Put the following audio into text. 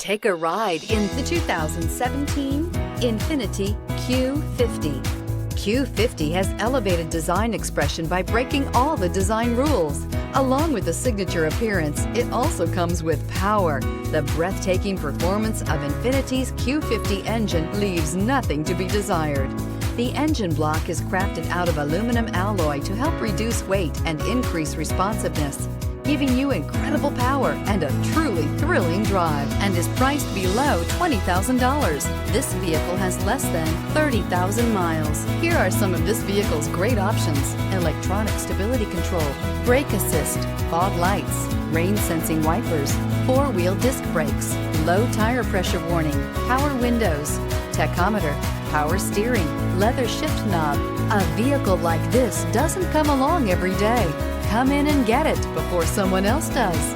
Take a ride in the 2017 Infiniti Q50. Q50 has elevated design expression by breaking all the design rules. Along with the signature appearance, it also comes with power. The breathtaking performance of Infiniti's Q50 engine leaves nothing to be desired. The engine block is crafted out of aluminum alloy to help reduce weight and increase responsiveness, giving you incredible power and a truly thrilling drive, and is priced below $20,000. This vehicle has less than 30,000 miles. Here are some of this vehicle's great options: electronic stability control, brake assist, fog lights, rain sensing wipers, four-wheel disc brakes, low tire pressure warning, power windows, tachometer, power steering, leather shift knob. A vehicle like this doesn't come along every day. Come in and get it before someone else does.